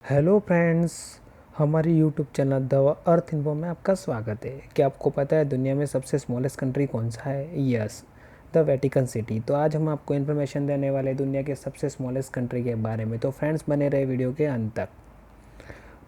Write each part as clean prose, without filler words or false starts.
Hello friends, हमारी YouTube channel the earth info में आपका स्वागत है। क्या आपको पता है दुनिया में सबसे स्मॉलेस्ट कंट्री कौन सा है? Yes, the Vatican city. तो आज हम आपको इन्फॉर्मेशन देने वाले दुनिया के सबसे स्मॉलेस्ट कंट्री के बारे में। तो फ्रेंड्स, बने रहे वीडियो के अंत तक।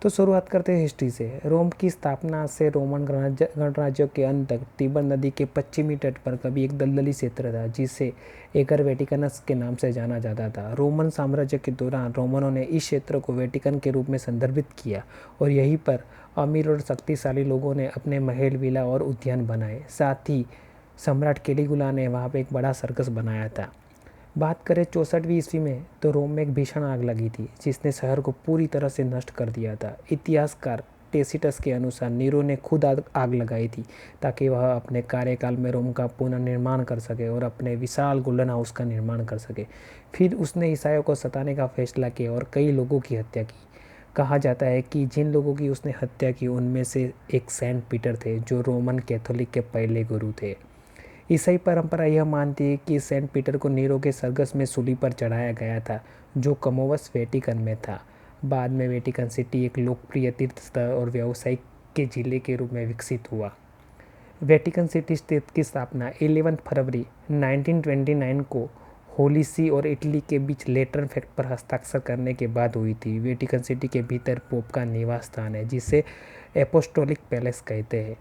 तो शुरुआत करते हैं हिस्ट्री से। रोम की स्थापना से रोमन गणराज्य के अंत तक तिबर नदी के पश्चिमी तट पर कभी एक दलदली क्षेत्र था जिसे एगर वेटिकनस के नाम से जाना जाता था। रोमन साम्राज्य के दौरान रोमनों ने इस क्षेत्र को वेटिकन के रूप में संदर्भित किया और यहीं पर अमीर और शक्तिशाली लोगों ने अपने महल, विला और उद्यान बनाए। साथ ही सम्राट कैलिगुला ने वहाँ पर एक बड़ा सर्कस बनाया था। बात करें 64वीं ईस्वी में, तो रोम में एक भीषण आग लगी थी जिसने शहर को पूरी तरह से नष्ट कर दिया था। इतिहासकार टेसिटस के अनुसार नीरो ने खुद आग लगाई थी ताकि वह अपने कार्यकाल में रोम का पुनर्निर्माण कर सके और अपने विशाल गोल्डन हाउस का निर्माण कर सके। फिर उसने ईसाइयों को सताने का फैसला किया और कई लोगों की हत्या की। कहा जाता है कि जिन लोगों की उसने हत्या की उनमें से एक सेंट पीटर थे, जो रोमन कैथोलिक के पहले गुरु थे। ईसाई परंपरा यह मानती है कि सेंट पीटर को नीरो के सरघस में सूली पर चढ़ाया गया था, जो कमोवस वेटिकन में था। बाद में वेटिकन सिटी एक लोकप्रिय तीर्थ स्थल और व्यावसायिक के जिले के रूप में विकसित हुआ। वेटिकन सिटी स्टेट की स्थापना 11 फरवरी 1929 को होली सी और इटली के बीच लेटरन फैक्ट पर हस्ताक्षर करने के बाद हुई थी। वेटिकन सिटी के भीतर पोप का निवास स्थान है जिसे एपोस्टोलिक पैलेस कहते हैं।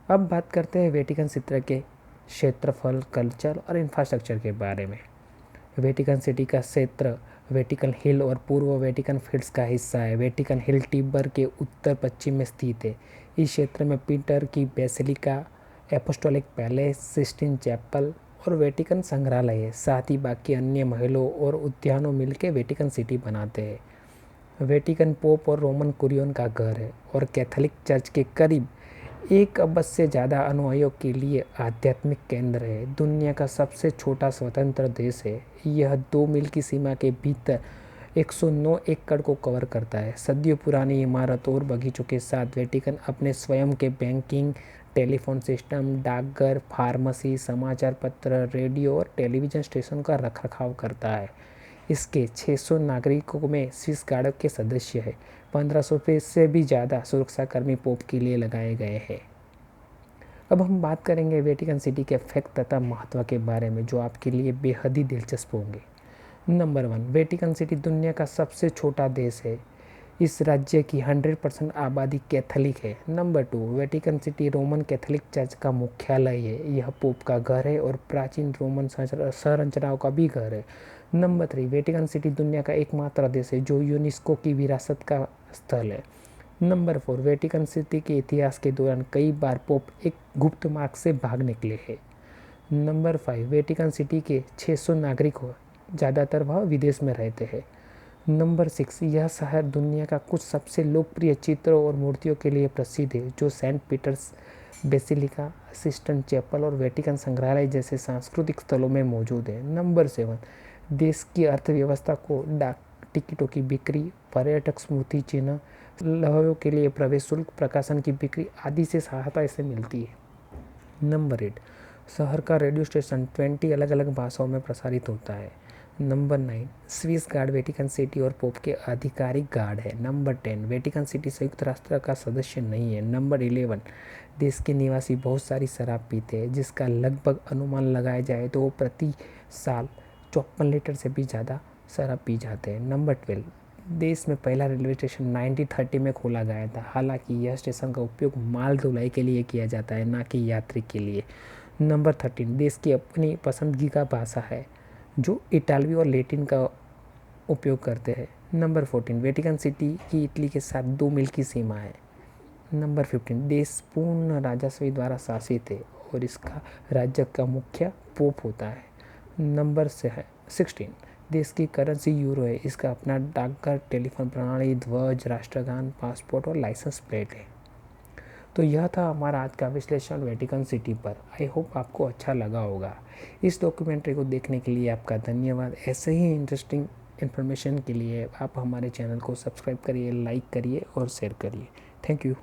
अब बात करते हैं वेटिकन सिटी के क्षेत्रफल, कल्चर और इंफ्रास्ट्रक्चर के बारे में। वेटिकन सिटी का क्षेत्र वेटिकन हिल और पूर्व वेटिकन फील्ड्स का हिस्सा है। वेटिकन हिल तिबर के उत्तर पश्चिम में स्थित है। इस क्षेत्र में पीटर की basilica, apostolic palace, Sistine Chapel और वेटिकन संग्रहालय है। साथ ही बाकी अन्य महलों और उद्यानों मिलकर वेटिकन सिटी बनाते हैं। वेटिकन पोप और रोमन कुरियन का घर है और कैथोलिक चर्च के करीब 1 अरब से ज़्यादा अनुयायियों के लिए आध्यात्मिक केंद्र है। दुनिया का सबसे छोटा स्वतंत्र देश है। यह 2 मील की सीमा के भीतर 109 एकड़ को कवर करता है। सदियों पुरानी इमारतों और बगीचों के साथ वेटिकन अपने स्वयं के बैंकिंग, टेलीफोन सिस्टम, डाकघर, फार्मेसी, समाचार पत्र, रेडियो और टेलीविज़न स्टेशन का रखरखाव करता है। इसके 600 नागरिकों में स्विस गार्ड के सदस्य हैं। 1500 से भी ज़्यादा सुरक्षाकर्मी पोप के लिए लगाए गए हैं। अब हम बात करेंगे वेटिकन सिटी के फैक्ट तथा महत्व के बारे में, जो आपके लिए बेहद ही दिलचस्प होंगे। नंबर 1, वेटिकन सिटी दुनिया का सबसे छोटा देश है। इस राज्य की 100% आबादी कैथोलिक है। Number 2, Vatican city Roman Catholic church का मुख्यालय है। यह पोप का घर है और प्राचीन रोमन संरचनाओं का भी घर है। नंबर 3, वेटिकन सिटी दुनिया का एकमात्र देश है जो यूनेस्को की विरासत का स्थल है। नंबर 4, वेटिकन सिटी के इतिहास के दौरान कई बार पोप एक गुप्त मार्ग से भाग निकले हैं। नंबर 5, वेटिकन सिटी के 600 नागरिक हो, ज़्यादातर वह विदेश में रहते हैं। नंबर 6, यह शहर दुनिया का कुछ सबसे लोकप्रिय चित्रों और मूर्तियों के लिए प्रसिद्ध है, जो सेंट पीटर्स बेसिलिका, सिस्टन चैपल और वेटिकन संग्रहालय जैसे सांस्कृतिक स्थलों में मौजूद है। नंबर 7, देश की अर्थव्यवस्था को डाक टिकटों की बिक्री, पर्यटक स्मृति चिन्ह, लहरों के लिए प्रवेश शुल्क, प्रकाशन की बिक्री आदि से सहायता इसे मिलती है। नंबर 8, शहर का रेडियो स्टेशन 20 अलग अलग भाषाओं में प्रसारित होता है। Number 9, Swiss guard Vatican city और पोप के आधिकारिक गार्ड है। नंबर 10, वेटिकन सिटी संयुक्त राष्ट्र का सदस्य नहीं है। नंबर 11, देश के निवासी बहुत सारी शराब पीते हैं, जिसका लगभग अनुमान लगाया जाए तो वो प्रति साल 54 लीटर से भी ज़्यादा शराब पी जाते हैं। नंबर 12, देश में पहला रेलवे स्टेशन 1930 में खोला गया था। हालांकि यह स्टेशन का उपयोग माल ढुलाई के लिए किया जाता है, ना कि यात्री के लिए। नंबर 13, देश की अपनी पसंदगी का भाषा है, जो इटालवी और लैटिन का उपयोग करते हैं। नंबर 14, वेटिकन सिटी की इटली के साथ 2 मील की सीमा है। नंबर 15, देश पूर्ण राजस्व द्वारा शासित है और इसका राज्य का मुख्य पोप होता है। नंबर 16, देश की करेंसी यूरो है। इसका अपना डाकघर, टेलीफोन प्रणाली, ध्वज, राष्ट्रगान, पासपोर्ट और लाइसेंस प्लेट है। तो यह था हमारा आज का विश्लेषण वेटिकन सिटी पर। आई होप आपको अच्छा लगा होगा। इस डॉक्यूमेंट्री को देखने के लिए आपका धन्यवाद। ऐसे ही इंटरेस्टिंग इन्फॉर्मेशन के लिए आप हमारे चैनल को सब्सक्राइब करिए, लाइक करिए और शेयर करिए। Thank you.